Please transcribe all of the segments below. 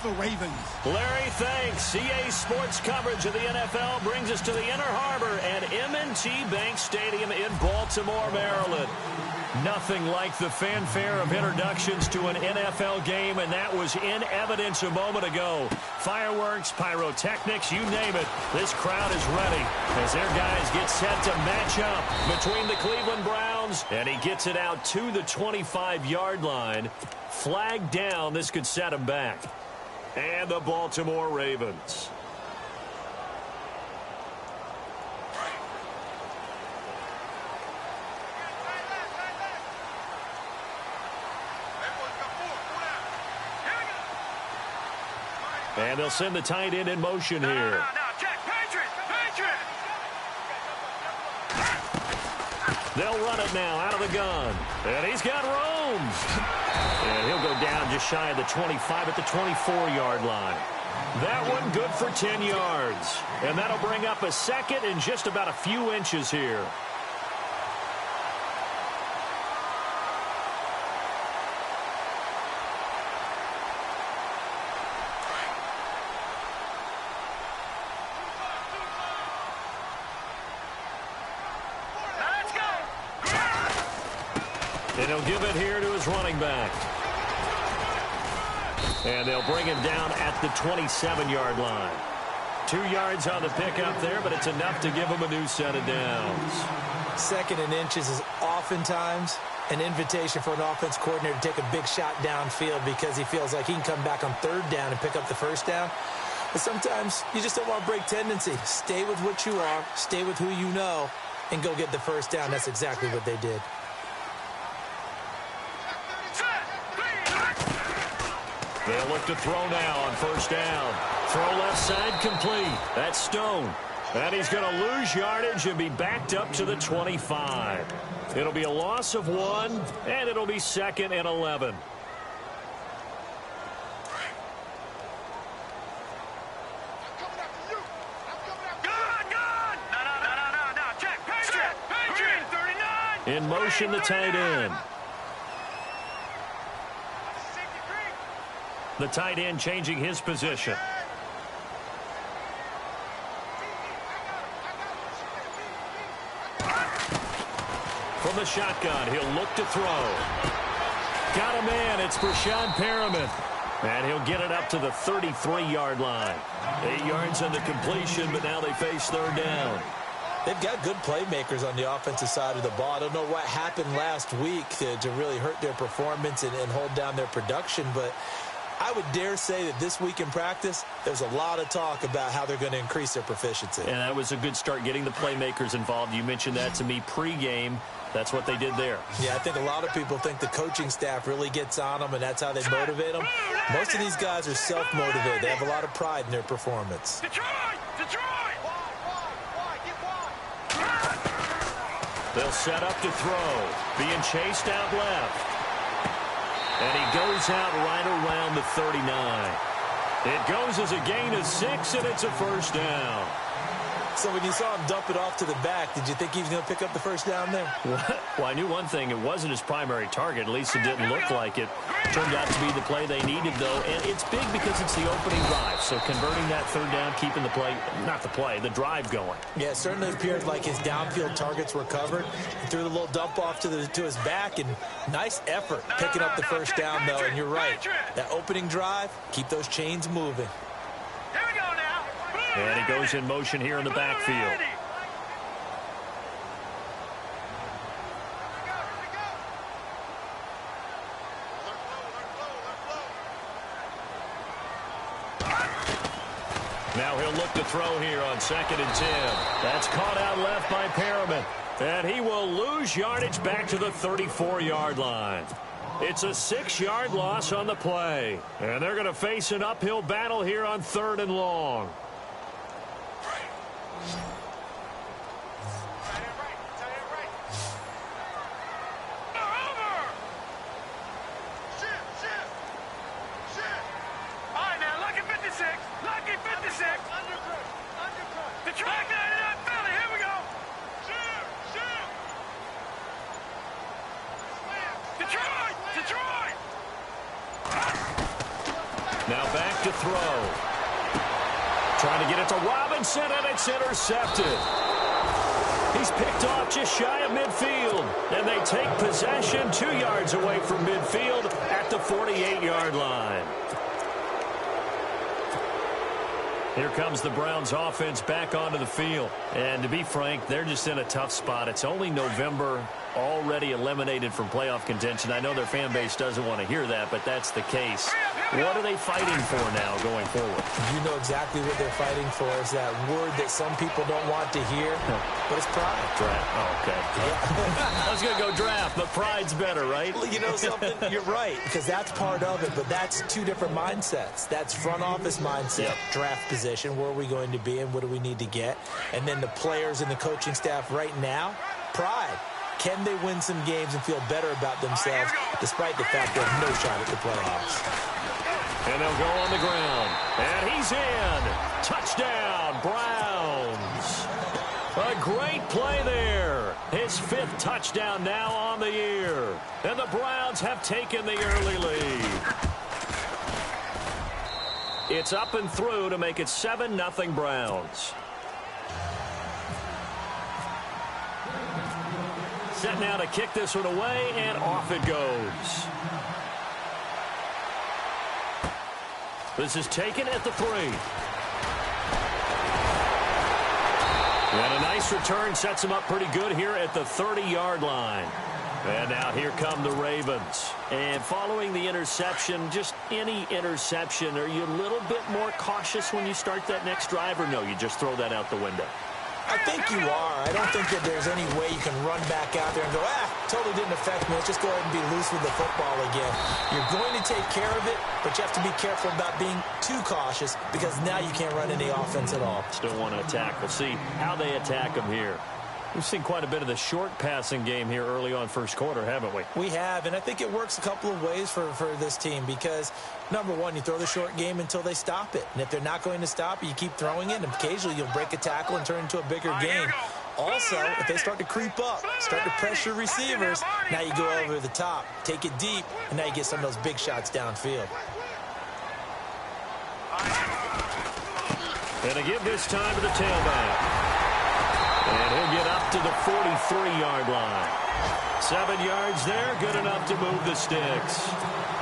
the Ravens. Larry, thanks. EA Sports coverage of the NFL brings us to the Inner Harbor at M&T Bank Stadium in Baltimore, Maryland. Nothing like the fanfare of introductions to an NFL game, and that was in evidence a moment ago. Fireworks, pyrotechnics, you name it. This crowd is ready as their guys get set to match up between the Cleveland Browns, and he gets it out to the 25-yard line. Flag down. This could set him back. And the Baltimore Ravens. And they'll send the tight end in motion here. They'll run it now out of the gun. And he's got room. And he'll go down just shy of the 25 at the 24-yard line. That one good for 10 yards. And that'll bring up a second and just about a few inches here. And he'll give it here to his running back. And they'll bring him down at the 27-yard line. 2 yards on the pickup there, but it's enough to give him a new set of downs. Second and inches is oftentimes an invitation for an offense coordinator to take a big shot downfield because he feels like he can come back on third down and pick up the first down. But sometimes you just don't want to break tendency. Stay with what you are, stay with who you know, and go get the first down. That's exactly what they did. They'll look to throw now on first down. Throw left side complete. That's Stone. And he's going to lose yardage and be backed up to the 25. It'll be a loss of 1, and it'll be 2nd and 11. In motion, the tight end. The tight end changing his position. From the shotgun, he'll look to throw. Got a man. It's Brashad Perriman. And he'll get it up to the 33-yard line. 8 yards on the completion, but now they face third down. They've got good playmakers on the offensive side of the ball. I don't know what happened last week to really hurt their performance and hold down their production, but I would dare say that this week in practice, there's a lot of talk about how they're going to increase their proficiency. And that was a good start, getting the playmakers involved. You mentioned that to me pregame. That's what they did there. Yeah, I think a lot of people think the coaching staff really gets on them, and that's how they motivate them. Most of these guys are self-motivated. They have a lot of pride in their performance. They'll set up to throw. Being chased out left. And he goes out right around the 39. It goes as a gain of 6, and it's a first down. So when you saw him dump it off to the back, did you think he was going to pick up the first down there? Well, I knew one thing. It wasn't his primary target. At least it didn't look like it. Turned out to be the play they needed, though. And it's big because it's the opening drive. So converting that third down, keeping the play, not the play, the drive going. Yeah, it certainly appeared like his downfield targets were covered. He threw the little dump off to his back, and nice effort picking up the first down, though. And you're right. That opening drive, keep those chains moving. And he goes in motion here in the backfield. Now he'll look to throw here on 2nd and 10. That's caught out left by Perriman. And he will lose yardage back to the 34-yard line. It's a 6-yard loss on the play. And they're going to face an uphill battle here on 3rd and long. Now back to throw. Trying to get it to Robinson, and it's intercepted. He's picked off just shy of midfield, and they take possession 2 yards away from midfield at the 48-yard line. Here comes the Browns offense back onto the field. And to be frank, they're just in a tough spot. It's only November, already eliminated from playoff contention. I know their fan base doesn't want to hear that, but that's the case. What are they fighting for now going forward? You know exactly what they're fighting for. Is that word that some people don't want to hear, but it's pride. Draft. Oh, okay. Yeah. I was going to go draft, but pride's better, right? Well, you know something? You're right, because that's part of it, but that's two different mindsets. That's front office mindset, draft position, where are we going to be and what do we need to get? And then the players and the coaching staff right now, pride. Can they win some games and feel better about themselves despite the fact they have no shot at the playoffs? And they'll go on the ground. And he's in. Touchdown, Browns. A great play there. His 5th touchdown now on the year. And the Browns have taken the early lead. It's up and through to make it 7-0 Browns. Set now to kick this one away, and off it goes. This is taken at the 3. And a nice return sets him up pretty good here at the 30-yard line. And now here come the Ravens. And following the interception, just any interception, are you a little bit more cautious when you start that next drive, or no, you just throw that out the window? I think you are. I don't think that there's any way you can run back out there and go, totally didn't affect me. Let's just go ahead and be loose with the football again. You're going to take care of it, but you have to be careful about being too cautious because now you can't run any offense at all. Still want to attack. We'll see how they attack them here. We've seen quite a bit of the short passing game here early on first quarter, haven't we? We have, and I think it works a couple of ways for this team because, number one, you throw the short game until they stop it. And if they're not going to stop it, you keep throwing it, and occasionally you'll break a tackle and turn into a bigger game. Also, if they start to creep up, start to pressure receivers, now you go over the top, take it deep, and now you get some of those big shots downfield. And a give this time to the tailback. And he'll get up to the 43-yard line. 7 yards there, good enough to move the sticks.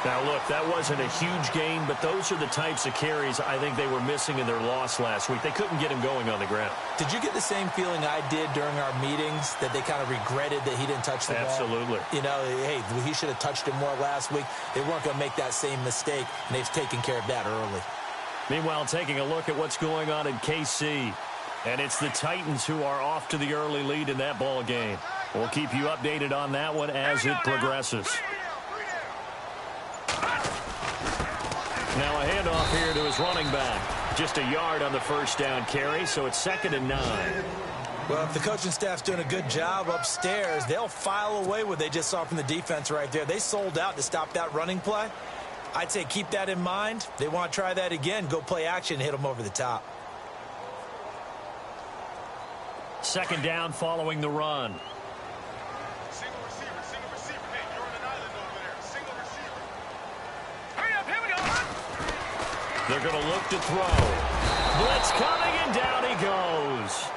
Now, look, that wasn't a huge gain, but those are the types of carries I think they were missing in their loss last week. They couldn't get him going on the ground. Did you get the same feeling I did during our meetings, that they kind of regretted that he didn't touch the ball? Absolutely. You know, hey, he should have touched it more last week. They weren't going to make that same mistake, and they've taken care of that early. Meanwhile, taking a look at what's going on in KC. And it's the Titans who are off to the early lead in that ball game. We'll keep you updated on that one as it progresses. Now a handoff here to his running back. Just a yard on the first down carry, so it's 2nd and 9. Well, if the coaching staff's doing a good job upstairs, they'll file away what they just saw from the defense right there. They sold out to stop that running play. I'd say keep that in mind. They want to try that again. Go play action and hit them over the top. 2nd down following the run. Single receiver. Hey, you're on an island over there. Single receiver. Hurry up, here we go. They're going to look to throw. Blitz coming, and down he goes.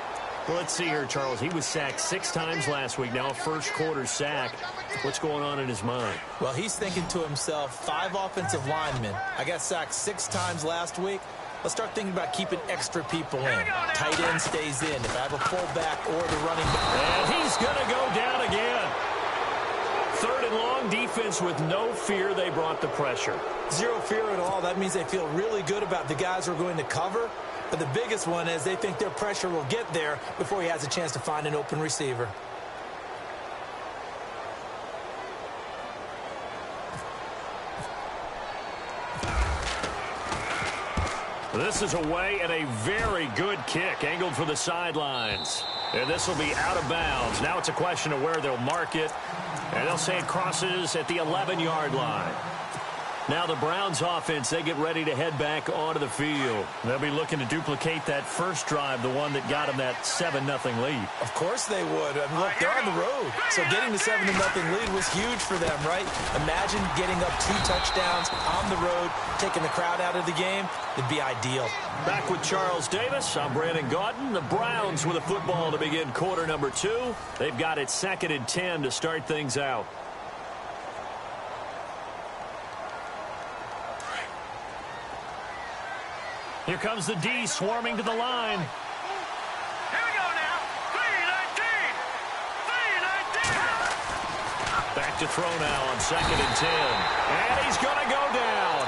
Well, let's see here, Charles. He was sacked 6 times last week. Now a first-quarter sack. What's going on in his mind? Well, he's thinking to himself, 5 offensive linemen. I got sacked 6 times last week. Let's start thinking about keeping extra people in. Tight end stays in. If I have a fullback or the running back. And he's going to go down again. 3rd and long, defense with no fear. They brought the pressure. Zero fear at all. That means they feel really good about the guys who are going to cover. But the biggest one is they think their pressure will get there before he has a chance to find an open receiver. This is away and a very good kick, angled for the sidelines. And this will be out of bounds. Now it's a question of where they'll mark it. And they'll say it crosses at the 11-yard line. Now the Browns offense, they get ready to head back onto the field. They'll be looking to duplicate that first drive, the one that got them that 7-0 lead. Of course they would. I mean, look, they're on the road. So getting the 7-0 lead was huge for them, right? Imagine getting up 2 touchdowns on the road, taking the crowd out of the game. It'd be ideal. Back with Charles Davis, I'm Brandon Gaudin. The Browns with a football to begin quarter number 2. They've got it 2nd and 10 to start things out. Here comes the D swarming to the line. Here we go now. 3-19. 3-19. Back to throw now on 2nd and 10. And he's going to go down.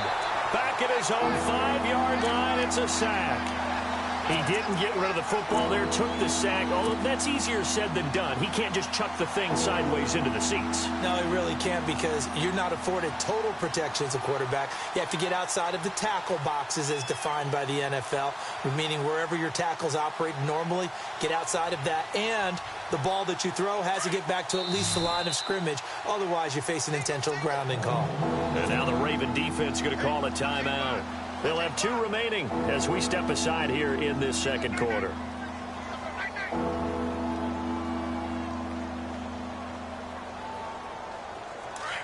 Back at his own 5-yard line, it's a sack. He didn't get rid of the football there, took the sack. Although that's easier said than done. He can't just chuck the thing sideways into the seats. No, he really can't because you're not afforded total protection as a quarterback. You have to get outside of the tackle boxes as defined by the NFL, meaning wherever your tackles operate normally, get outside of that. And the ball that you throw has to get back to at least the line of scrimmage. Otherwise, you face an intentional grounding call. And now the Raven defense going to call a timeout. They'll have 2 remaining as we step aside here in this second quarter.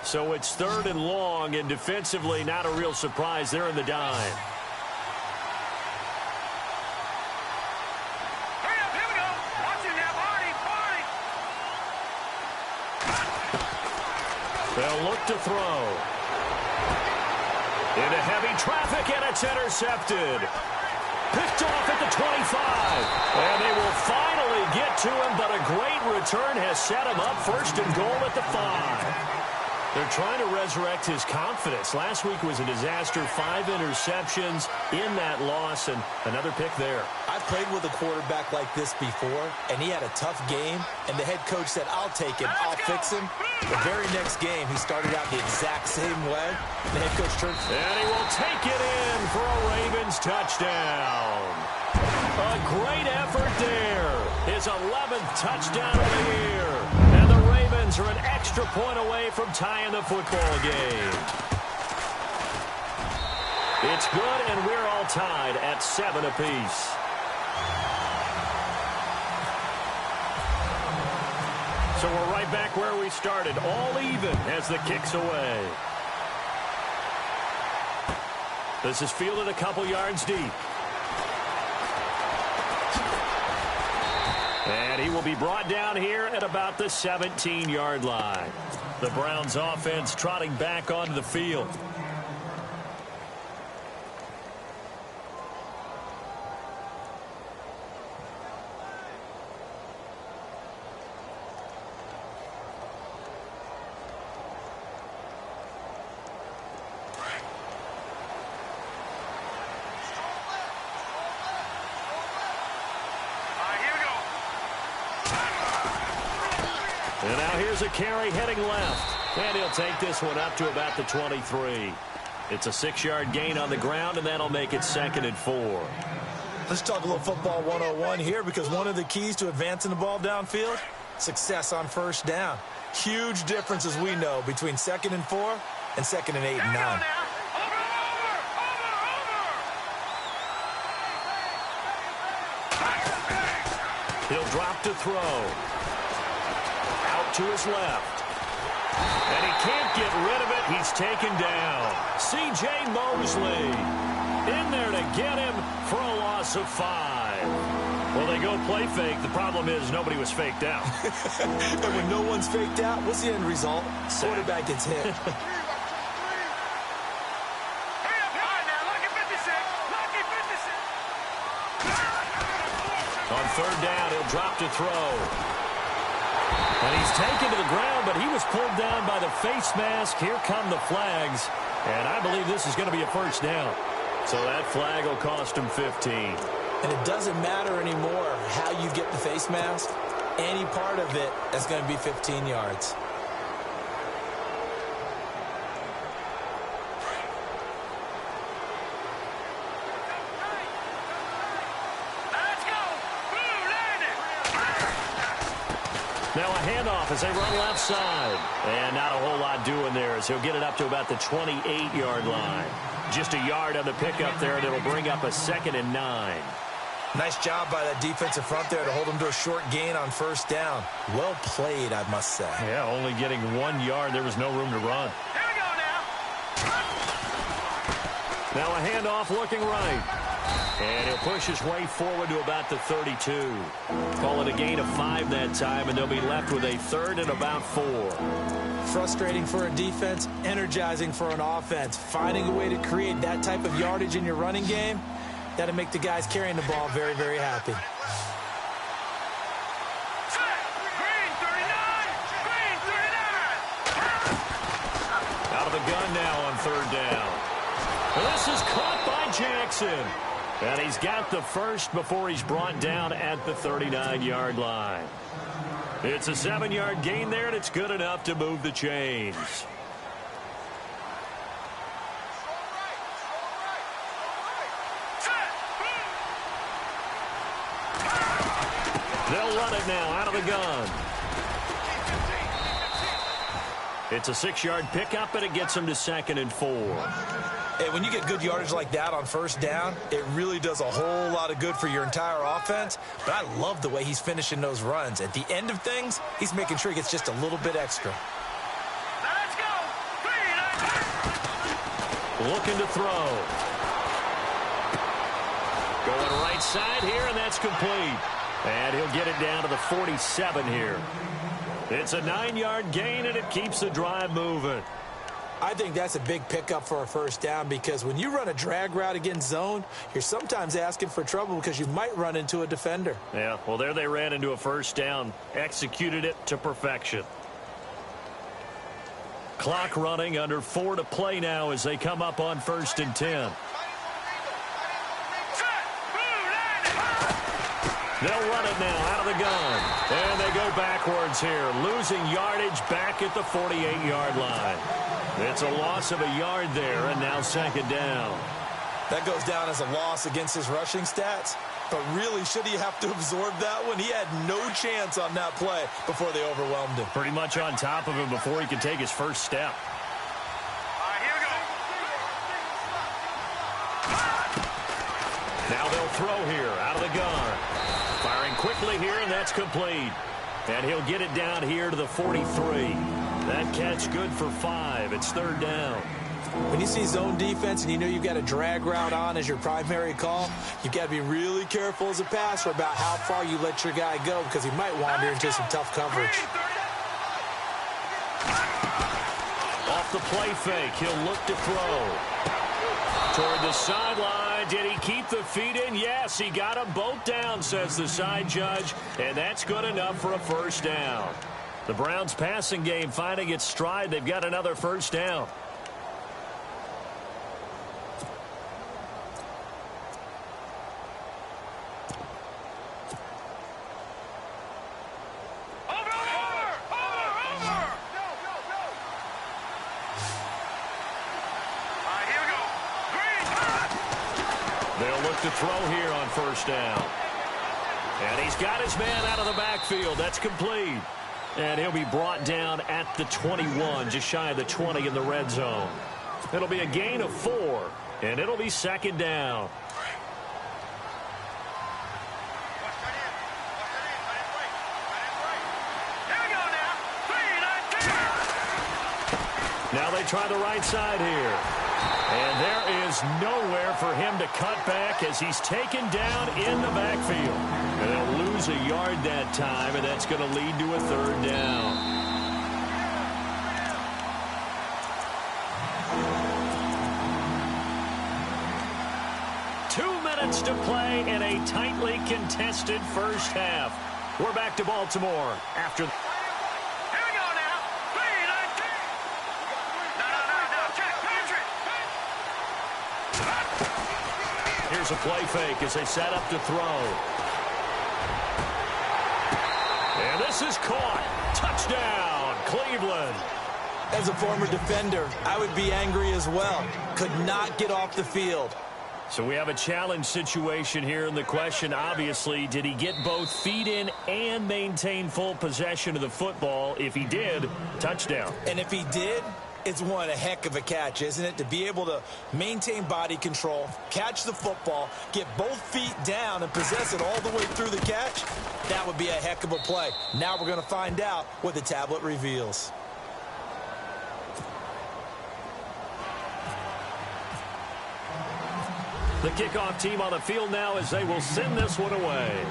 So it's 3rd and long, and defensively not a real surprise. They're in the dime. Hurry up, here we go. Watch it now, Barney. They'll look to throw. Into heavy traffic, and it's intercepted. Picked off at the 25. And they will finally get to him, but a great return has set him up 1st and goal at the 5. They're trying to resurrect his confidence. Last week was a disaster, 5 interceptions in that loss, and another pick there. I've played with a quarterback like this before, and he had a tough game, and the head coach said, I'll take him, I'll fix him. The very next game, he started out the exact same way. The head coach turned. And he will take it in for a Ravens touchdown. A great effort there. His 11th touchdown of the year. And the Ravens are an extra point away from tying the football game. It's good, and we're all tied at 7 apiece. So we're right back where we started, all even as the kick's away. This is fielded a couple yards deep. And he will be brought down here at about the 17-yard line. The Browns offense trotting back onto the field. And now here's a carry heading left. And he'll take this one up to about the 23. It's a 6-yard gain on the ground, and that'll make it 2nd and 4. Let's talk a little football 101 here, because one of the keys to advancing the ball downfield, success on 1st down. Huge difference, as we know, between 2nd and 4 and 2nd and 8 and 9. He'll drop to throw. Out to his left. And he can't get rid of it. He's taken down. C.J. Mosley in there to get him for a loss of 5. Well, they go play fake. The problem is nobody was faked out. And when no one's faked out, what's the end result? Quarterback gets hit. On 3rd down, he'll drop to throw. And he's taken to the ground, but he was pulled down by the face mask. Here come the flags. And I believe this is going to be a 1st down. So that flag will cost him 15. And it doesn't matter anymore how you get the face mask. Any part of it is going to be 15 yards. Now a handoff as they run left side. And not a whole lot doing there as he'll get it up to about the 28-yard line. Just a yard on the pickup there, and it'll bring up a 2nd and 9. Nice job by that defensive front there to hold him to a short gain on first down. Well played, I must say. Yeah, only getting 1 yard. There was no room to run. Here we go now. Now a handoff looking right. And he'll push his way forward to about the 32. Call it a gain of 5 that time, and they'll be left with a 3rd and about 4. Frustrating for a defense, energizing for an offense. Finding a way to create that type of yardage in your running game, that'll make the guys carrying the ball very, very happy. Green 39. Out of the gun now on 3rd down. Well, this is caught by Jackson. And he's got the first before he's brought down at the 39-yard line. It's a 7-yard gain there, and it's good enough to move the chains. They'll run it now out of the gun. It's a 6-yard pickup, and it gets him to 2nd and 4. Hey, when you get good yardage like that on first down, it really does a whole lot of good for your entire offense. But I love the way he's finishing those runs. At the end of things, he's making sure he gets just a little bit extra. Now let's go. Looking to throw. Going right side here, and that's complete. And he'll get it down to the 47 here. It's a 9-yard gain, and it keeps the drive moving. I think that's a big pickup for a first down because when you run a drag route against zone, you're sometimes asking for trouble because you might run into a defender. Yeah, well, there they ran into a first down. Executed it to perfection. Clock running, under 4 to play now as they come up on 1st and 10. They'll run it now out of the gun. And they go backwards here, losing yardage back at the 48-yard line. It's a loss of a yard there, and now 2nd down. That goes down as a loss against his rushing stats. But really, should he have to absorb that one? He had no chance on that play before they overwhelmed him. Pretty much on top of him before he could take his first step. All right, here we go. Now they'll throw here out of the gun. Firing quickly here, and that's complete. And he'll get it down here to the 43. That catch good for 5. It's 3rd down. When you see zone defense and you know you've got a drag route on as your primary call, you've got to be really careful as a passer about how far you let your guy go because he might wander into some tough coverage. Off the play fake, he'll look to throw. Toward the sideline, did he keep the feet in? Yes, he got them both down, says the side judge, and that's good enough for a first down. The Browns' passing game finding its stride. They've got another first down. To throw here on first down. And he's got his man out of the backfield. That's complete. And he'll be brought down at the 21, just shy of the 20 in the red zone. It'll be a gain of 4, and it'll be 2nd down. Now they try the right side here. And there is nowhere for him to cut back as he's taken down in the backfield. And they'll lose a yard that time, and that's going to lead to a 3rd down. Two minutes to play in a tightly contested first half. We're back to Baltimore after... Here's a play fake as they set up to throw. And this is caught. Touchdown, Cleveland. As a former defender, I would be angry as well. Could not get off the field. So we have a challenge situation here, and the question, obviously, did he get both feet in and maintain full possession of the football? If he did, touchdown. And if he did, it's one heck of a catch, isn't it? To be able to maintain body control, catch the football, get both feet down, and possess it all the way through the catch, that would be a heck of a play. Now we're going to find out what the tablet reveals. The kickoff team on the field now as they will send this one away.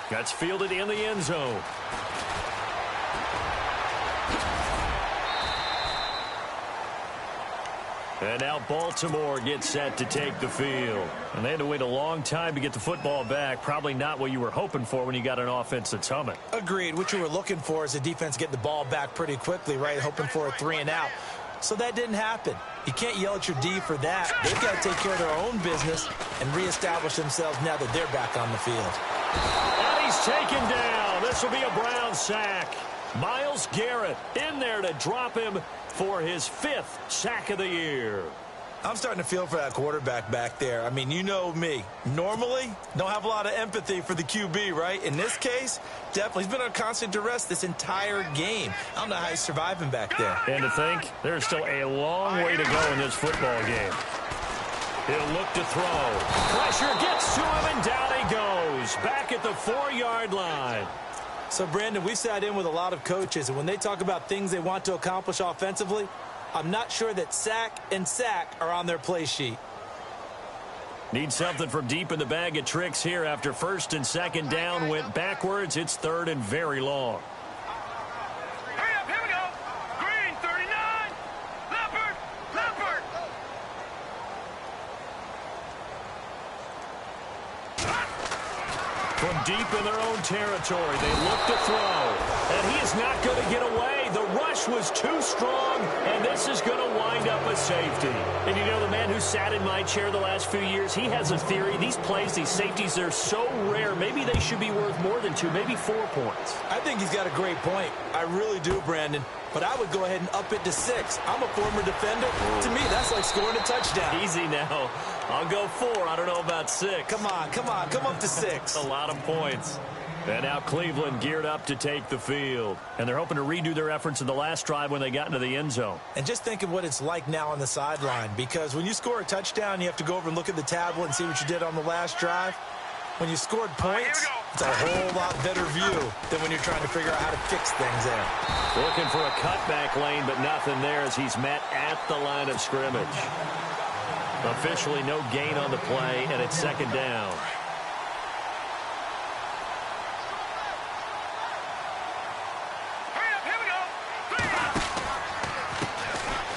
That's fielded in the end zone. And now Baltimore gets set to take the field. And they had to wait a long time to get the football back. Probably not what you were hoping for when you got an offense that's humming. Agreed. What you were looking for is the defense get the ball back pretty quickly, right? Hoping for a 3-and-out. So that didn't happen. You can't yell at your D for that. They've got to take care of their own business and reestablish themselves now that they're back on the field. And he's taken down. This will be a Brown sack. Myles Garrett in there to drop him for his 5th sack of the year. I'm starting to feel for that quarterback back there. I mean, you know me. Normally, don't have a lot of empathy for the QB, right? In this case, definitely. He's been on constant duress this entire game. I don't know how he's surviving back there. And to think, there's still a long way to go in this football game. He'll look to throw. Pressure gets to him, and down he goes. Back at the 4-yard line. So, Brandon, we've sat in with a lot of coaches, and when they talk about things they want to accomplish offensively, I'm not sure that sack and sack are on their play sheet. Need something from deep in the bag of tricks here after 1st and 2nd down went backwards. It's 3rd and very long. Hurry up, here we go. Green, 39. Leopard, Leopard. From deep in their own territory, they look to throw. And he is not going to get away. The rush was too strong, and this is going to wind up a safety. And you know, the man who sat in my chair the last few years, he has a theory. These plays, these safeties, they're so rare. Maybe they should be worth more than 2, maybe 4 points. I think he's got a great point. I really do, Brandon. But I would go ahead and up it to 6. I'm a former defender. To me, that's like scoring a touchdown. Easy now. I'll go 4. I don't know about 6. Come on. Come up to 6. A lot of points. And now Cleveland geared up to take the field. And they're hoping to redo their efforts in the last drive when they got into the end zone. And just think of what it's like now on the sideline. Because when you score a touchdown, you have to go over and look at the tablet and see what you did on the last drive. When you scored points, it's a whole lot better view than when you're trying to figure out how to fix things there. Looking for a cutback lane, but nothing there as he's met at the line of scrimmage. Officially no gain on the play, and it's 2nd down.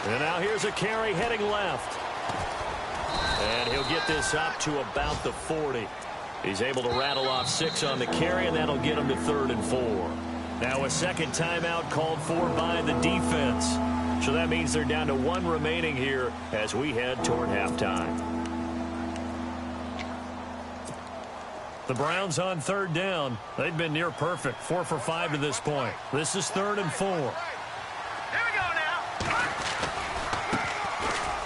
And now here's a carry heading left. And he'll get this up to about the 40. He's able to rattle off 6 on the carry, and that'll get him to 3rd and 4. Now a 2nd timeout called for by the defense. So that means they're down to 1 remaining here as we head toward halftime. The Browns on 3rd down. They've been near perfect, 4 for 5 to this point. This is 3rd and 4.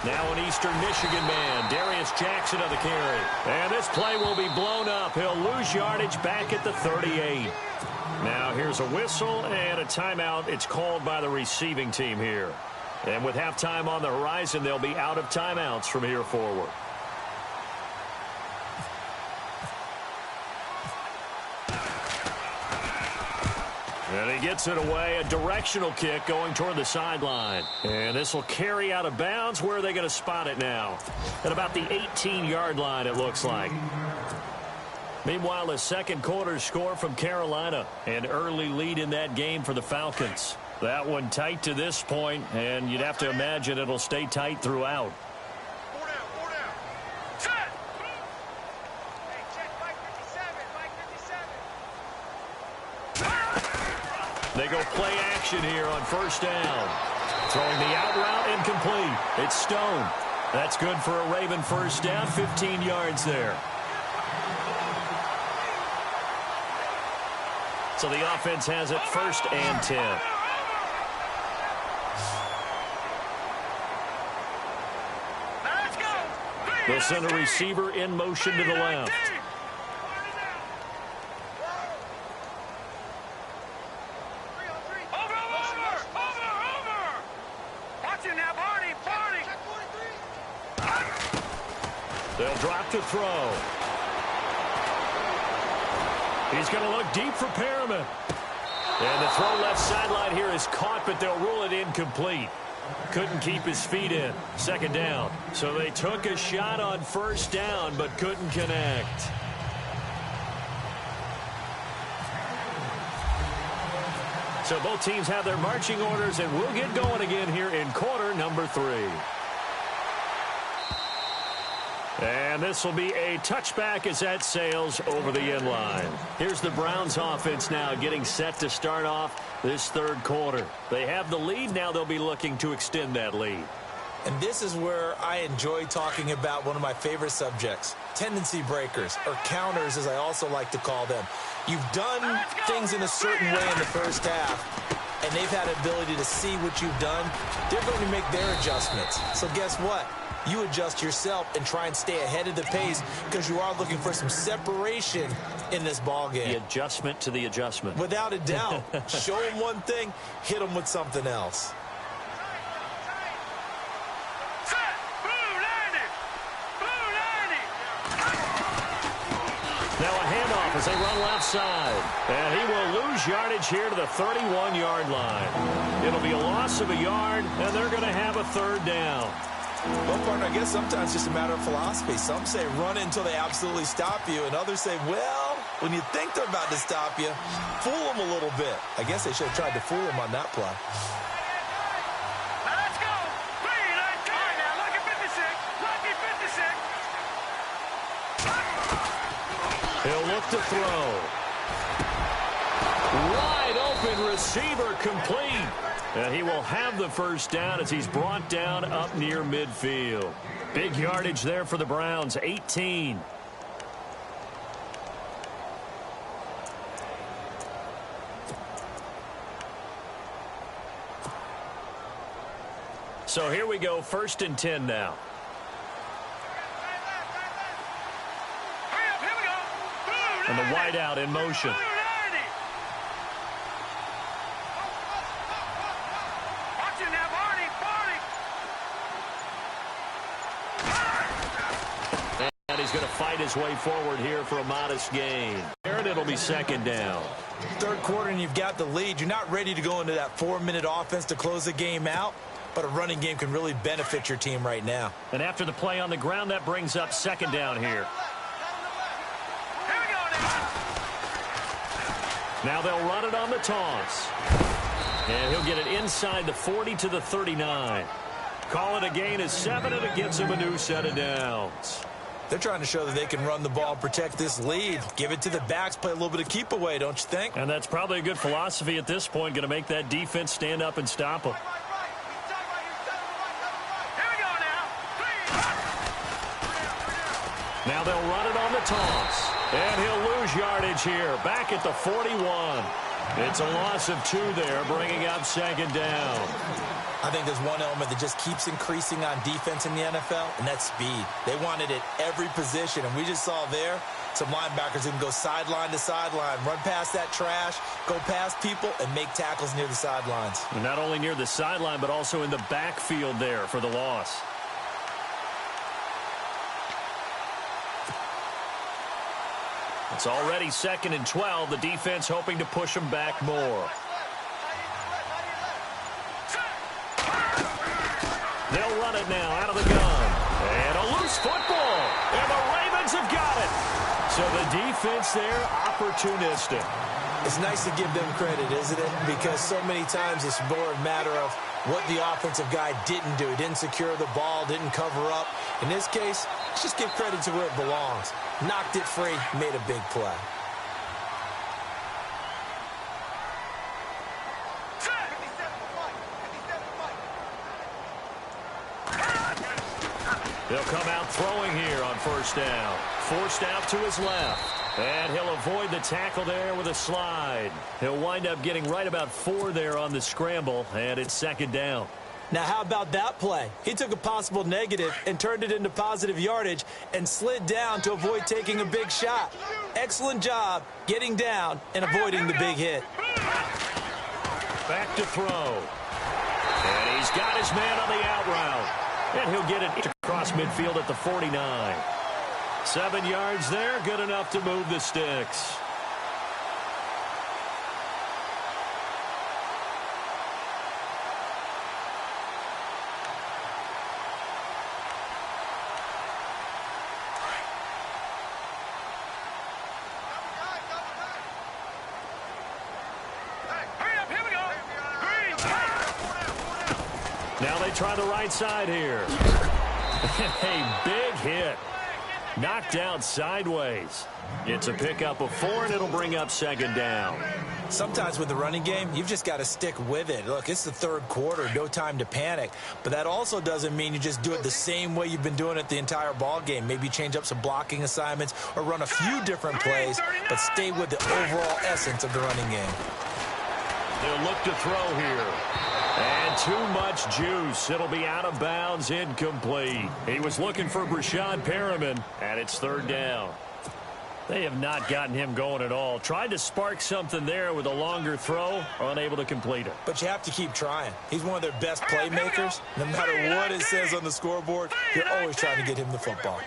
Now an Eastern Michigan man, Darius Jackson on the carry. And this play will be blown up. He'll lose yardage back at the 38. Now here's a whistle and a timeout. It's called by the receiving team here. And with halftime on the horizon, they'll be out of timeouts from here forward. And he gets it away, a directional kick going toward the sideline. And this will carry out of bounds. Where are they going to spot it now? At about the 18-yard line, it looks like. Meanwhile, a 2nd quarter score from Carolina. An early lead in that game for the Falcons. That one tight to this point, and you'd have to imagine it'll stay tight throughout. 4 down, 4 down. Set! Hey, check Mike 57, Mike 57. They go play action here on 1st down. Throwing the out route incomplete. It's Stone. That's good for a Raven 1st down, 15 yards there. So the offense has it 1st and 10. They'll send a receiver in motion to the left. They'll drop to throw. He's going to look deep for Perriman. And the throw left sideline here is caught, but they'll rule it incomplete. Couldn't keep his feet in. Second down. So they took a shot on first down, but couldn't connect. So both teams have their marching orders, and we'll get going again here in quarter number 3. And this will be a touchback as that sails over the end line. Here's the Browns offense now getting set to start off this third quarter. They have the lead. Now they'll be looking to extend that lead. And this is where I enjoy talking about one of my favorite subjects, tendency breakers, or counters as I also like to call them. You've done things in a certain way in the first half, and they've had the ability to see what you've done. They're going to make their adjustments. So guess what? You adjust yourself and try and stay ahead of the pace because you are looking for some separation in this ball game. The adjustment to the adjustment. Without a doubt. Show them one thing, hit them with something else. Now a handoff as they run left side. And he will lose yardage here to the 31-yard line. It'll be a loss of a yard, and they're going to have a third down. Well, partner, I guess sometimes it's just a matter of philosophy. Some say run until they absolutely stop you, and others say, well, when you think they're about to stop you, fool them a little bit. I guess they should have tried to fool them on that play. Now let's go. All right, now look at 56. Lucky 56. He'll look to throw. Wide open receiver complete. And he will have the first down as he's brought down up near midfield. Big yardage there for the Browns, 18. So here we go, 1st and 10 now. And the wideout in motion. He's going to fight his way forward here for a modest gain. And it'll be second down. Third quarter and you've got the lead. You're not ready to go into that 4-minute offense to close the game out, but a running game can really benefit your team right now. And after the play on the ground, that brings up second down here. Now they'll run it on the toss. And he'll get it inside the 40 to the 39. Call it a gain of 7, and it gets him a new set of downs. They're trying to show that they can run the ball, protect this lead. Give it to the backs, play a little bit of keep away, don't you think? And that's probably a good philosophy at this point, going to make that defense stand up and stop them. Now they'll run it on the toss. And he'll lose yardage here, back at the 41. It's a loss of 2 there, bringing up second down. I think there's one element that just keeps increasing on defense in the NFL, and that's speed. They want it at every position, and we just saw there some linebackers who can go sideline to sideline, run past that trash, go past people, and make tackles near the sidelines. And not only near the sideline, but also in the backfield there for the loss. It's already 2nd and 12. The defense hoping to push them back more. They'll run it now out of the gun. And a loose football. And the Ravens have got it. So the defense there, opportunistic. It's nice to give them credit, isn't it? Because so many times it's more a matter of what the offensive guy didn't do. He didn't secure the ball, didn't cover up. In this case, let's just give credit to where it belongs. Knocked it free, made a big play. They'll come out throwing here on first down. Forced out to his left. And he'll avoid the tackle there with a slide. He'll wind up getting right about 4 there on the scramble, and it's second down. Now, how about that play? He took a possible negative and turned it into positive yardage and slid down to avoid taking a big shot. Excellent job getting down and avoiding the big hit. Back to throw. And he's got his man on the out route. And he'll get it across midfield at the 49. 7 yards there, good enough to move the sticks. Now they try the right side here. A big hit. Knocked out sideways. It's a pickup of 4, and it'll bring up second down. Sometimes with the running game, you've just got to stick with it. Look, it's the third quarter, no time to panic. But that also doesn't mean you just do it the same way you've been doing it the entire ball game. Maybe change up some blocking assignments or run a few different plays, but stay with the overall essence of the running game. They'll look to throw here. And too much juice. It'll be out of bounds, incomplete. He was looking for Brashad Perriman, and it's third down. They have not gotten him going at all. Tried to spark something there with a longer throw, unable to complete it. But you have to keep trying. He's one of their best playmakers. No matter what it says on the scoreboard, you're always trying to get him the football.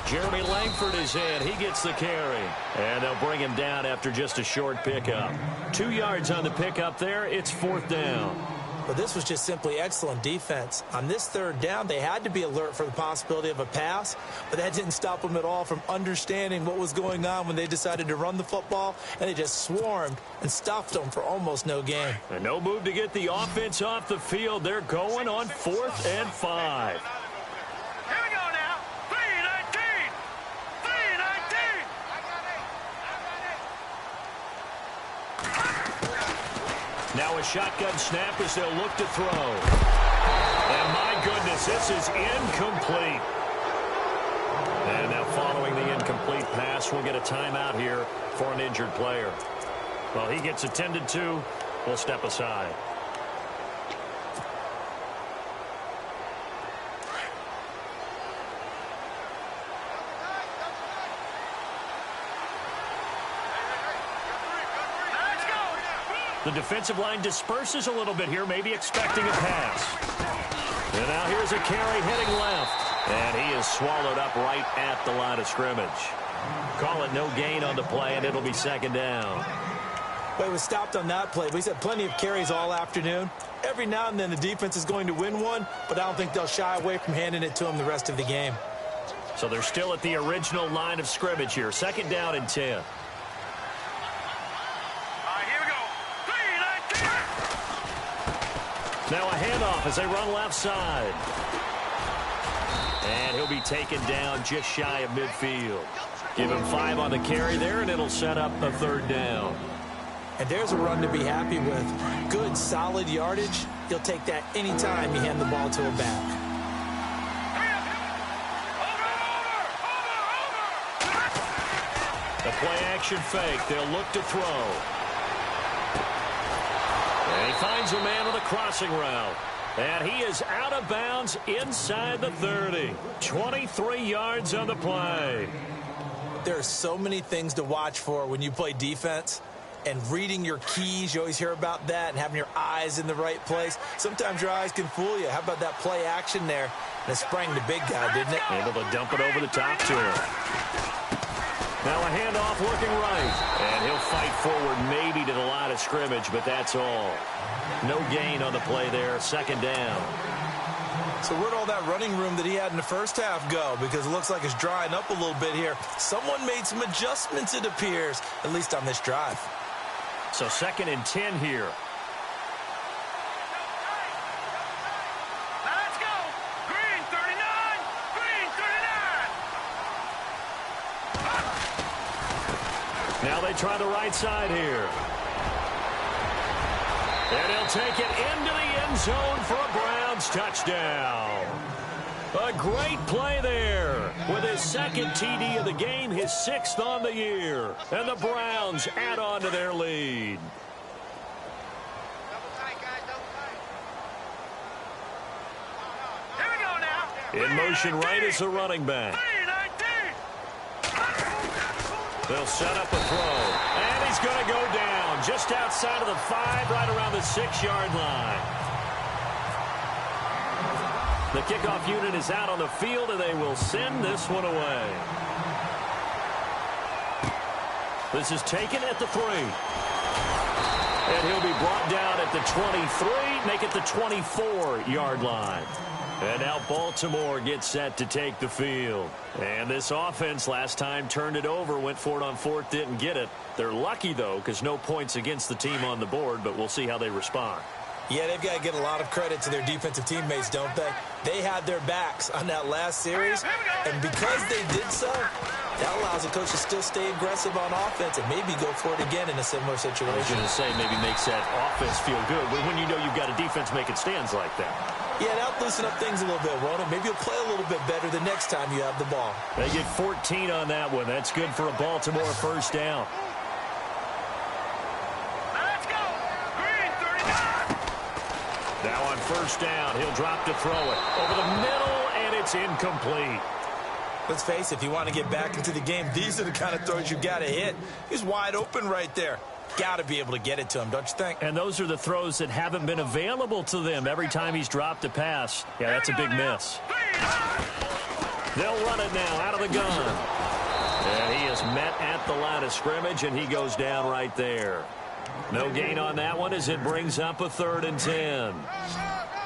Jeremy Langford is in. He gets the carry. And they'll bring him down after just a short pickup. 2 yards on the pickup there. It's fourth down. But this was just simply excellent defense. On this third down, they had to be alert for the possibility of a pass, but that didn't stop them at all from understanding what was going on when they decided to run the football, and they just swarmed and stuffed them for almost no gain. And no move to get the offense off the field. They're going on 4th and 5. Now a shotgun snap as they'll look to throw. And my goodness, this is incomplete. And now following the incomplete pass, we'll get a timeout here for an injured player. Well, he gets attended to. We'll step aside. The defensive line disperses a little bit here, maybe expecting a pass. And now here's a carry heading left. And he is swallowed up right at the line of scrimmage. Call it no gain on the play, and it'll be second down. Well, he was stopped on that play. He's had plenty of carries all afternoon. Every now and then the defense is going to win one, but I don't think they'll shy away from handing it to him the rest of the game. So they're still at the original line of scrimmage here. Second down and 10. Now a handoff as they run left side. And he'll be taken down just shy of midfield. Give him 5 on the carry there, and it'll set up a third down. And there's a run to be happy with. Good, solid yardage. You'll take that anytime you hand the ball to a back. The play-action fake. They'll look to throw. And he finds a man on the crossing route. And he is out of bounds inside the 30. 23 yards on the play. There are so many things to watch for when you play defense. And reading your keys, you always hear about that, and having your eyes in the right place. Sometimes your eyes can fool you. How about that play action there? And it sprang the big guy, didn't it? Able to dump it over the top to him. Now a handoff looking right. And he'll fight forward maybe to the line of scrimmage, but that's all. No gain on the play there. Second down. So where'd all that running room that he had in the first half go? Because it looks like it's drying up a little bit here. Someone made some adjustments, it appears, at least on this drive. So second and 10 here. Let's go. Green 39. Green 39. Now they try the right side here. And he'll take it into the end zone for a Browns touchdown. A great play there. With his second TD of the game, his 6th on the year. And the Browns add on to their lead. In motion right is the running back. They'll set up a throw. And he's going to go down just outside of the 5, right around the 6-yard line. The kickoff unit is out on the field, and they will send this one away. This is taken at the 3. And he'll be brought down at the 23, make it the 24-yard line. And now Baltimore gets set to take the field. And this offense last time turned it over, went for it on 4th, didn't get it. They're lucky, though, because no points against the team on the board, but we'll see how they respond. Yeah, they've got to get a lot of credit to their defensive teammates, don't they? They had their backs on that last series, and because they did so, that allows the coach to still stay aggressive on offense and maybe go for it again in a similar situation. I was going to say maybe makes that offense feel good, but when you know you've got a defense making stands like that. Yeah, that'll loosen up things a little bit, won't it? Maybe you'll play a little bit better the next time you have the ball. They get 14 on that one. That's good for a Baltimore first down. Let's go. Green 39. Now on first down, he'll drop to throw it. Over the middle, and it's incomplete. Let's face it, if you want to get back into the game, these are the kind of throws you got to hit. He's wide open right there. Got to be able to get it to him, don't you think? And those are the throws that haven't been available to them every time he's dropped a pass. Yeah, that's a big miss. They'll run it now out of the gun. And he is met at the line of scrimmage, and he goes down right there. No gain on that one as it brings up a 3rd and 10.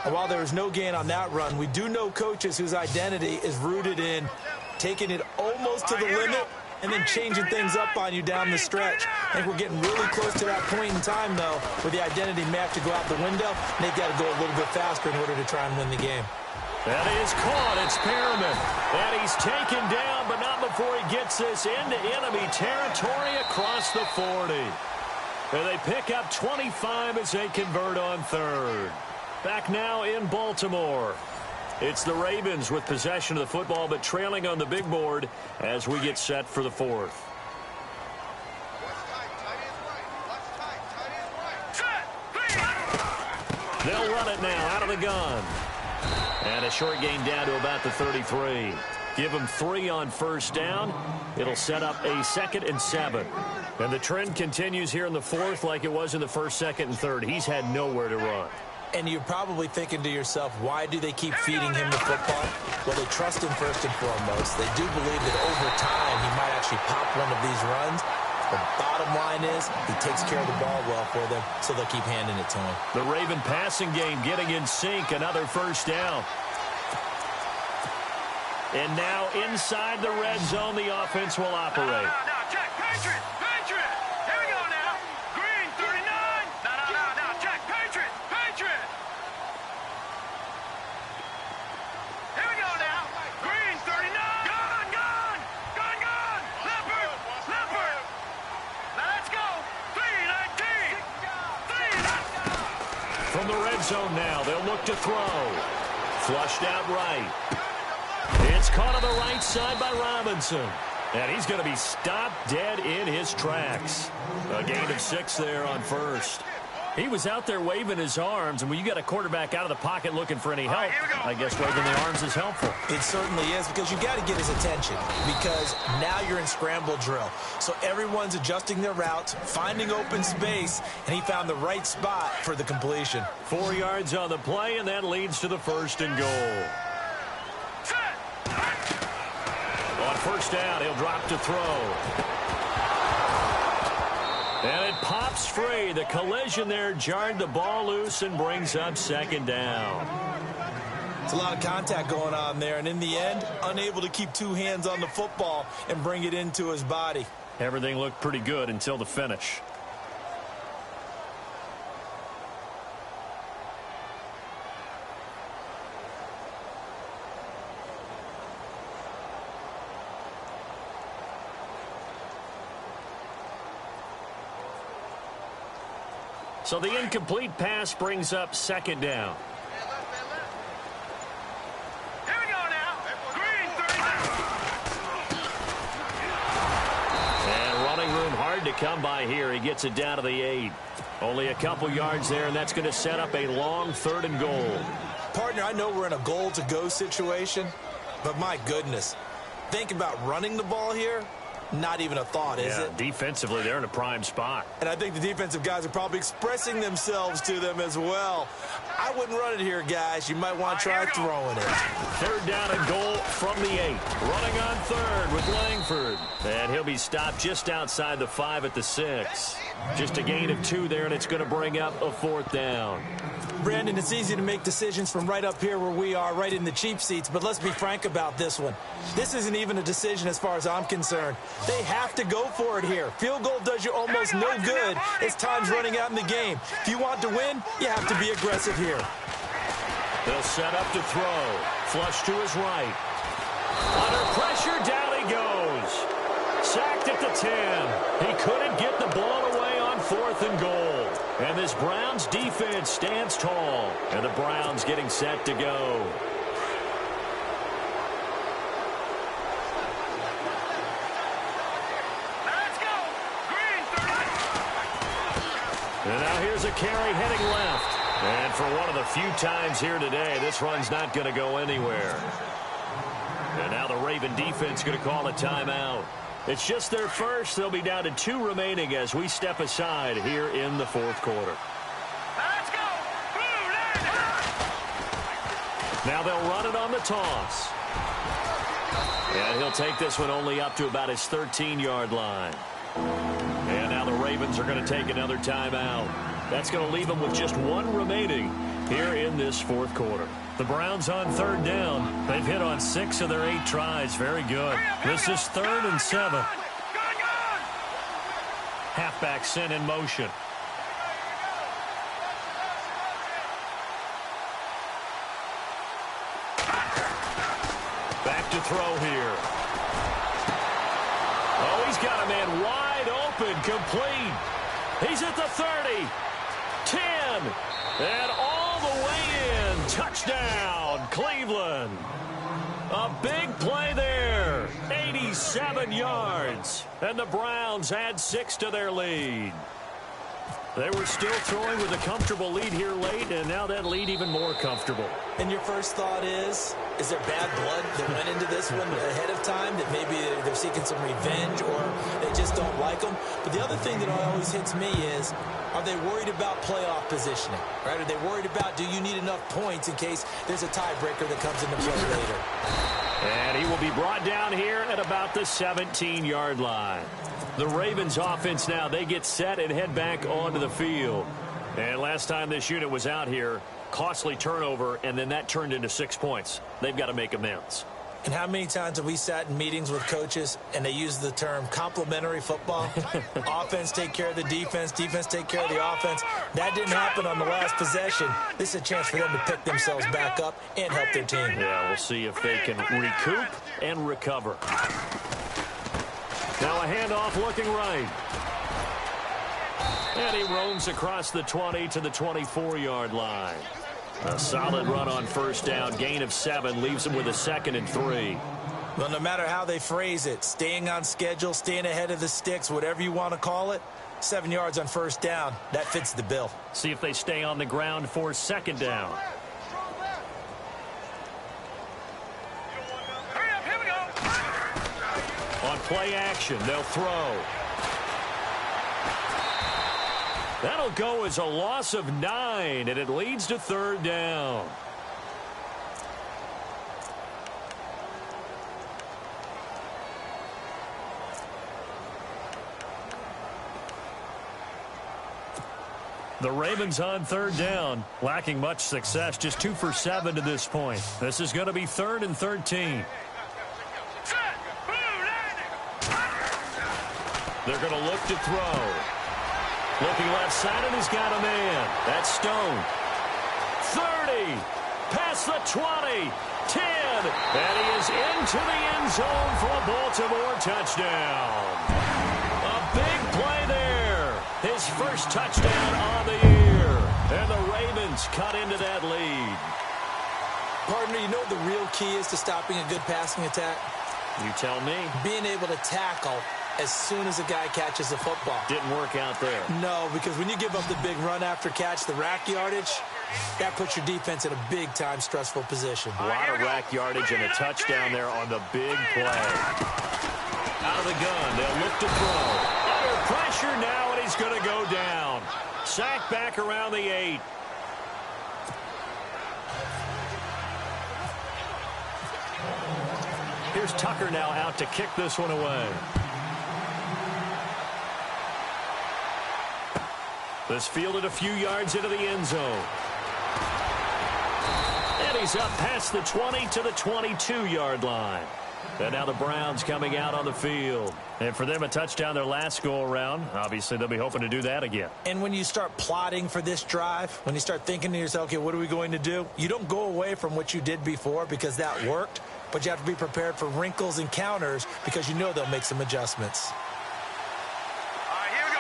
And while there was no gain on that run, we do know coaches whose identity is rooted in taking it almost to the limit and then changing things up on you down the stretch. I think we're getting really close to that point in time, though, where the identity may have to go out the window, and they've got to go a little bit faster in order to try and win the game. That is caught. It's Perriman. And he's taken down, but not before he gets this into enemy territory across the 40. And they pick up 25 as they convert on 3rd. Back now in Baltimore. It's the Ravens with possession of the football, but trailing on the big board as we get set for the 4th. They'll run it now out of the gun. And a short gain down to about the 33. Give them 3 on first down. It'll set up a 2nd and 7. And the trend continues here in the 4th like it was in the 1st, 2nd, and 3rd. He's had nowhere to run. And you're probably thinking to yourself, why do they keep feeding him the football? Well, they trust him first and foremost. They do believe that over time he might actually pop one of these runs. The bottom line is he takes care of the ball well for them, so they'll keep handing it to him. The Raven passing game getting in sync. Another first down. And now inside the red zone, the offense will operate. Check, Patriot. Here we go now. Green 39. No, check, Patriot. Here we go now. Green 39. Gun. Leopard. Let's go. 3-19. From the red zone now, they'll look to throw. Flushed out right. It's caught on the right side by Robinson. And he's going to be stopped dead in his tracks. A gain of 6 there on first. He was out there waving his arms, and when you got a quarterback out of the pocket looking for any help, I guess waving the arms is helpful. It certainly is, because you got to get his attention, because now you're in scramble drill. So everyone's adjusting their routes, finding open space, and he found the right spot for the completion. 4 yards on the play, and that leads to the 1st and goal. On first down, he'll drop to throw. And it pops free. The collision there jarred the ball loose and brings up 2nd down. It's a lot of contact going on there, and in the end, unable to keep 2 hands on the football and bring it into his body. Everything looked pretty good until the finish. So the incomplete pass brings up 2nd down. Here we go now. hard to come by here. He gets it down to the 8. Only a couple yards there, and that's going to set up a long 3rd and goal. Partner, I know we're in a goal-to-go situation, but my goodness, think about running the ball here. Not even a thought, is it? Defensively, they're in a prime spot. And I think the defensive guys are probably expressing themselves to them as well. I wouldn't run it here, guys. You might want to try throwing it. 3rd down and goal from the 8. Running on 3rd with Langford. And he'll be stopped just outside the 5 at the 6. Just a gain of 2 there, and it's going to bring up a 4th down. Brandon, it's easy to make decisions from right up here where we are, right in the cheap seats, but let's be frank about this one. This isn't even a decision as far as I'm concerned. They have to go for it here. Field goal does you almost no good as time's running out in the game. If you want to win, you have to be aggressive here. They'll set up to throw. Flush to his right. Under pressure, down he goes. Sacked at the 10. He couldn't get the ball away on 4th and goal. And this Browns defense stands tall. And the Browns getting set to go. Let's go. Green 30. And now here's a carry heading left. And for one of the few times here today, this run's not going to go anywhere. And now the Raven defense going to call a timeout. It's just their first. They'll be down to 2 remaining as we step aside here in the 4th quarter. Let's go. Now they'll run it on the toss. And he'll take this one only up to about his 13-yard line. And now the Ravens are going to take another timeout. That's going to leave them with just 1 remaining here in this 4th quarter. The Browns on 3rd down. They've hit on 6 of their 8 tries. Very good. This is 3rd and 7. Halfback sent in motion. Back to throw here. Oh, he's got a man wide open, complete. He's at the 30. 10. And all the way in. Touchdown, Cleveland. A big play there. 87 yards. And the Browns add 6 to their lead. They were still throwing with a comfortable lead here late, and now that lead even more comfortable. And your first thought is there bad blood that went into this one ahead of time, that maybe they're seeking some revenge or they just don't like them? But the other thing that always hits me is, are they worried about playoff positioning? Right? Are they worried about, do you need enough points in case there's a tiebreaker that comes into play later? And he will be brought down here at about the 17-yard line. The Ravens offense now, they get set and head back onto the field. And last time this unit was out here, costly turnover, and then that turned into 6 points. They've got to make amends. And how many times have we sat in meetings with coaches and they use the term complementary football? Offense take care of the defense, defense take care of the offense. That didn't happen on the last possession. This is a chance for them to pick themselves back up and help their team. Yeah, we'll see if they can recoup and recover. Now a handoff looking right. And he roams across the 20 to the 24-yard line. A solid run on 1st down. Gain of 7 leaves him with a 2nd and 3. Well, no matter how they phrase it, staying on schedule, staying ahead of the sticks, whatever you want to call it, 7 yards on 1st down, that fits the bill. See if they stay on the ground for 2nd down. Hurry up, here we go. On play action, they'll throw. That'll go as a loss of 9, and it leads to 3rd down. The Ravens on 3rd down, lacking much success, just 2 for 7 to this point. This is going to be 3rd and 13. They're going to look to throw. Looking left side, and he's got a man. That's Stone. 30. Past the 20. 10. And he is into the end zone for a Baltimore touchdown. A big play there. His first touchdown on the year. And the Ravens cut into that lead. Partner, you know the real key is to stopping a good passing attack? You tell me. Being able to tackle as soon as a guy catches a football. Didn't work out there. No, because when you give up the big run after catch, the rack yardage, that puts your defense in a big-time stressful position. A lot of rack yardage and a touchdown there on the big play. Out of the gun, they'll look to throw. Under pressure now, and he's going to go down. Sacked back around the 8. Here's Tucker now out to kick this one away. This fielded a few yards into the end zone. And he's up past the 20 to the 22-yard line. And now the Browns coming out on the field. And for them, a touchdown their last go-around. Obviously, they'll be hoping to do that again. And when you start plotting for this drive, when you start thinking to yourself, okay, what are we going to do? You don't go away from what you did before because that worked, but you have to be prepared for wrinkles and counters because you know they'll make some adjustments. All right, here we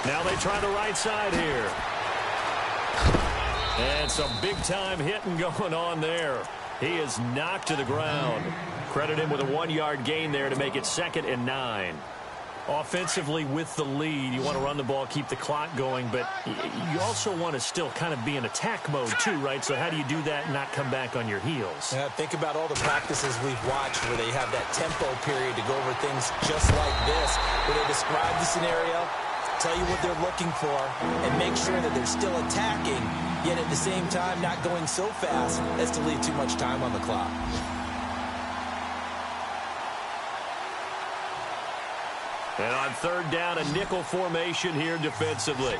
go. Now they try the right side here. And some big-time hitting going on there. He is knocked to the ground. Credit him with a 1-yard gain there to make it 2nd and 9. Offensively with the lead, you want to run the ball, keep the clock going, but you also want to still kind of be in attack mode too, right? So how do you do that and not come back on your heels? Yeah, think about all the practices we've watched where they have that tempo period to go over things just like this, where they describe the scenario, tell you what they're looking for, and make sure that they're still attacking, yet at the same time not going so fast as to leave too much time on the clock. And on 3rd down, a nickel formation here defensively.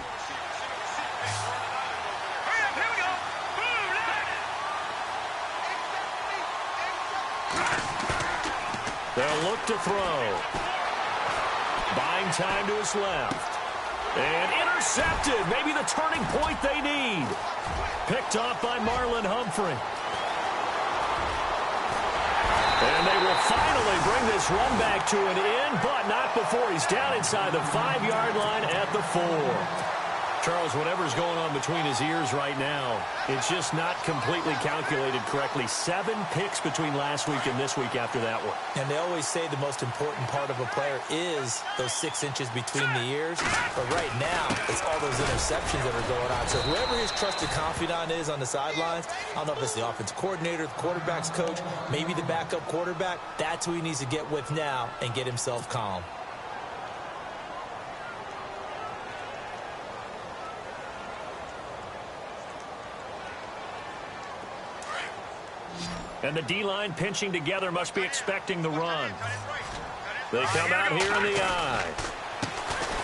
Hurry up, here we go. Boom, They'll look to throw. Buying time to his left. And intercepted. Maybe the turning point they need. Picked off by Marlon Humphrey. And they will finally bring this run back to an end, but not before he's down inside the 5-yard line at the 4. Charles, whatever's going on between his ears right now, it's just not completely calculated correctly. 7 picks between last week and this week after that one. And they always say the most important part of a player is those 6 inches between the ears. But right now, it's all those interceptions that are going on. So whoever his trusted confidant is on the sidelines, I don't know if it's the offensive coordinator, the quarterback's coach, maybe the backup quarterback, that's who he needs to get with now and get himself calm. And the D-line pinching together must be expecting the run. They come out here in the eye.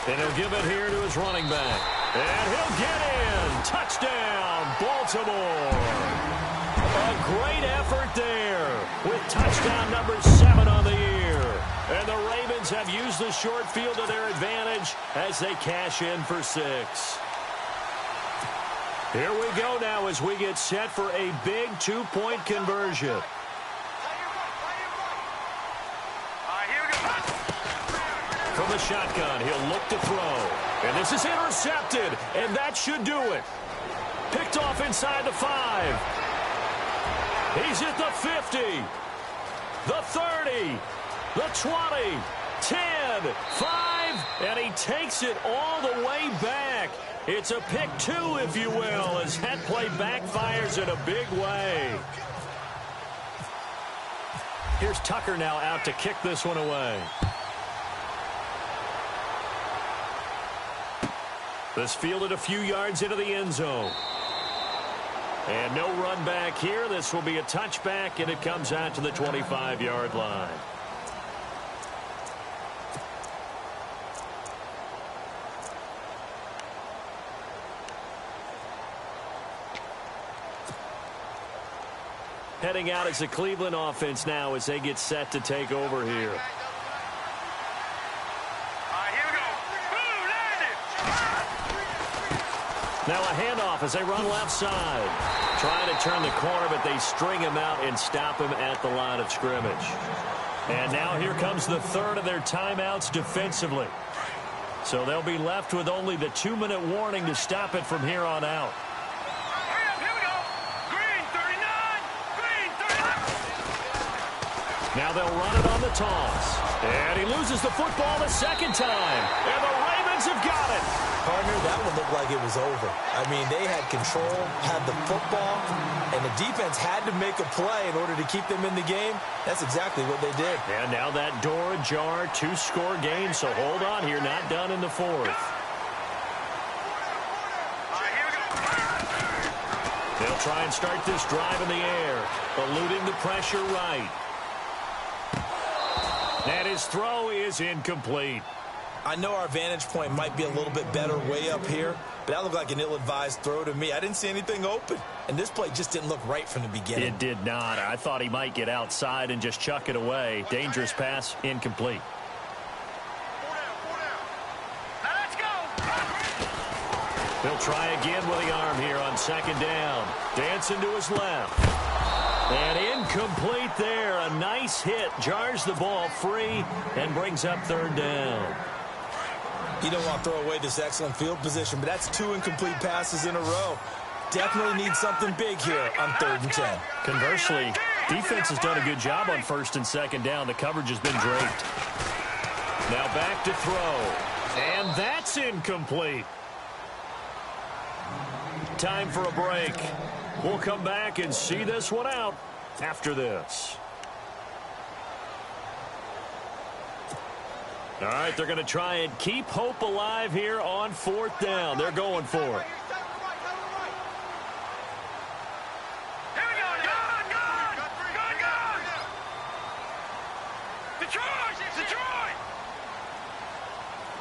And he'll give it here to his running back. And he'll get in. Touchdown, Baltimore. A great effort there with touchdown number 7 on the year. And the Ravens have used the short field to their advantage as they cash in for 6. Here we go now as we get set for a big 2-point conversion. All right, here we go. From the shotgun, he'll look to throw. And this is intercepted, and that should do it. Picked off inside the 5. He's at the 50, the 30, the 20, 10, 5, and he takes it all the way back. It's a pick 2, if you will, as that play backfires in a big way. Here's Tucker now out to kick this one away. This fielded a few yards into the end zone. And no run back here. This will be a touchback, and it comes out to the 25-yard line. Heading out as the Cleveland offense now as they get set to take over here. All right, here we go. Boom, landed. Now a handoff as they run left side. Trying to turn the corner, but they string him out and stop him at the line of scrimmage. And now here comes the 3rd of their timeouts defensively. So they'll be left with only the 2-minute warning to stop it from here on out. Hurry up, here we go. Green 39. Green 39. Now they'll run it on the toss. And he loses the football the second time. And the Ravens have got it. Partner, that one looked like it was over. I mean, they had control, had the football, and the defense had to make a play in order to keep them in the game. That's exactly what they did. And now that door ajar, 2-score game, so hold on here, not done in the fourth. They'll try and start this drive in the air, eluding the pressure right. And his throw is incomplete. I know our vantage point might be a little bit better way up here, but that looked like an ill-advised throw to me. I didn't see anything open, and this play just didn't look right from the beginning. It did not. I thought he might get outside and just chuck it away. Dangerous pass, incomplete. Now let's go. He'll try again with the arm here on second down. Dancing to his left. And incomplete there. A nice hit. Jars the ball free and brings up third down. You don't want to throw away this excellent field position, but that's 2 incomplete passes in a row. Definitely need something big here on 3rd and 10. Conversely, defense has done a good job on 1st and 2nd down. The coverage has been draped. Now back to throw. And that's incomplete. Time for a break. We'll come back and see this one out after this. All right, they're going to try and keep hope alive here on 4th down. They're going for it. Here we go. Gone. Detroit.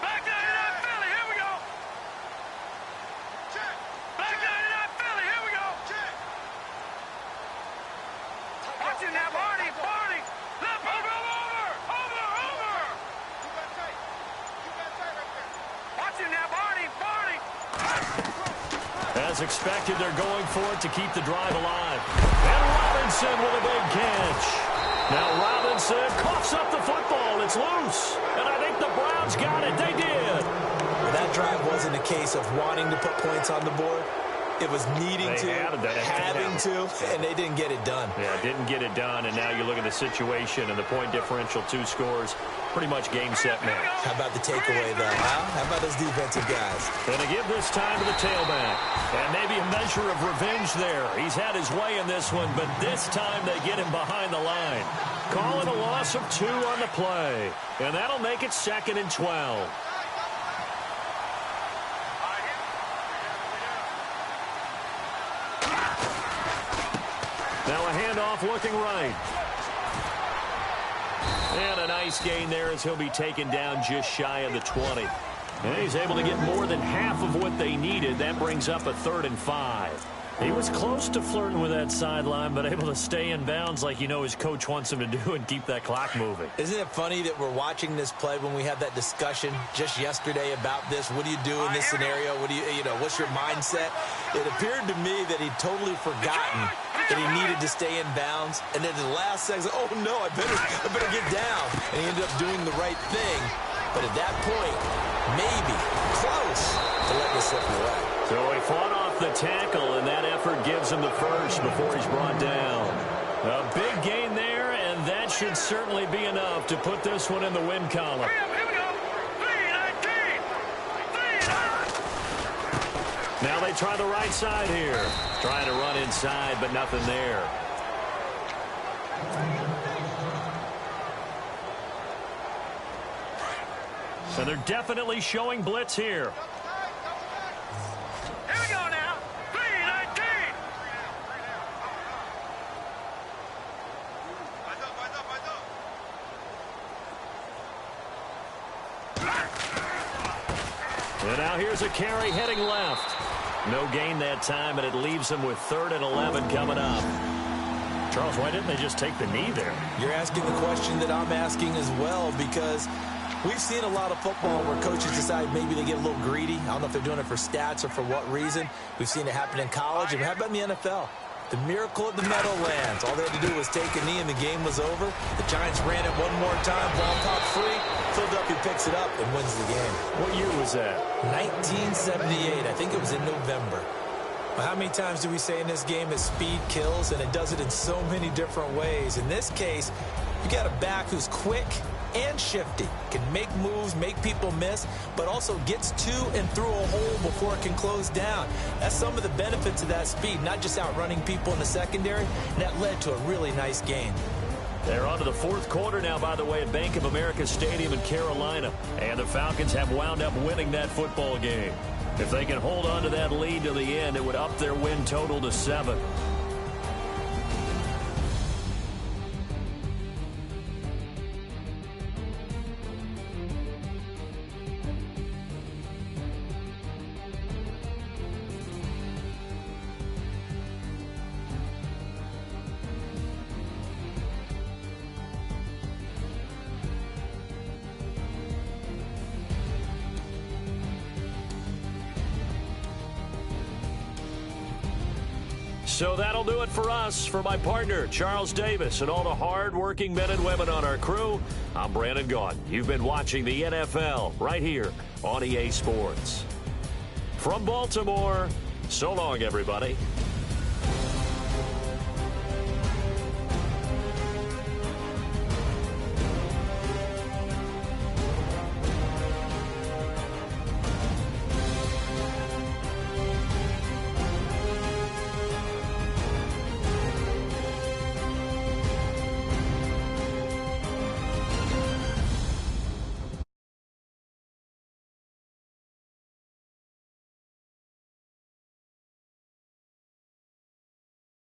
Back down to that Philly. Here we go. Back down to that Philly. Here we go. Watch it now, Barney. Left over. Watch it now, Barney. As expected, they're going for it to keep the drive alive. And Robinson with a big catch. Now Robinson coughs up the football. It's loose. And I think the Browns got it. They did. Well, that drive wasn't a case of wanting to put points on the board. It was needing to, having to, and they didn't get it done. Yeah, didn't get it done, and now you look at the situation and the point differential, 2 scores, pretty much game, set, match. How about the takeaway, though, huh? How about those defensive guys? Going to give this time to the tailback. And maybe a measure of revenge there. He's had his way in this one, but this time they get him behind the line. Calling a loss of 2 on the play. And that'll make it 2nd and 12. Now a handoff looking right. And a nice gain there as he'll be taken down just shy of the 20. And he's able to get more than half of what they needed. That brings up a 3rd and 5. He was close to flirting with that sideline, but able to stay in bounds like you know his coach wants him to do and keep that clock moving. Isn't it funny that we're watching this play when we had that discussion just yesterday about this? What do you do in this scenario? What do you know, what's your mindset? It appeared to me that he'd totally forgotten that he needed to stay in bounds. And then the last second, oh no, I better get down. And he ended up doing the right thing. But at that point, maybe close to let this slip away. So he fought off the tackle, and that effort gives him the first before he's brought down. A big gain there, and that should certainly be enough to put this one in the win column. Here we go. 3-19. Now they try the right side here. Trying to run inside, but nothing there. So they're definitely showing blitz here. Here we go now. 3-19. And now here's a carry heading left. No gain that time, and it leaves them with 3rd and 11 coming up. Charles, why didn't they just take the knee there? You're asking the question that I'm asking as well, because we've seen a lot of football where coaches decide maybe they get a little greedy. I don't know if they're doing it for stats or for what reason. We've seen it happen in college. And how about in the NFL? The miracle at the Meadowlands. All they had to do was take a knee and the game was over. The Giants ran it one more time. Ball popped free. Philadelphia picks it up and wins the game. What year was that? 1978. I think it was in November. Well, how many times do we say in this game that speed kills? And it does it in so many different ways. In this case, You got a back who's quick and shifty, can make moves, make people miss, but also gets to and through a hole before it can close down. That's some of the benefits of that speed, not just outrunning people in the secondary. And that led to a really nice gain. They're on to the fourth quarter now, by the way, at Bank of America Stadium in Carolina. And the Falcons have wound up winning that football game. If they can hold on to that lead to the end, it would up their win total to 7. So that'll do it for us. For my partner, Charles Davis, and all the hard-working men and women on our crew, I'm Brandon Gaudin. You've been watching the NFL right here on EA Sports. From Baltimore, so long, everybody.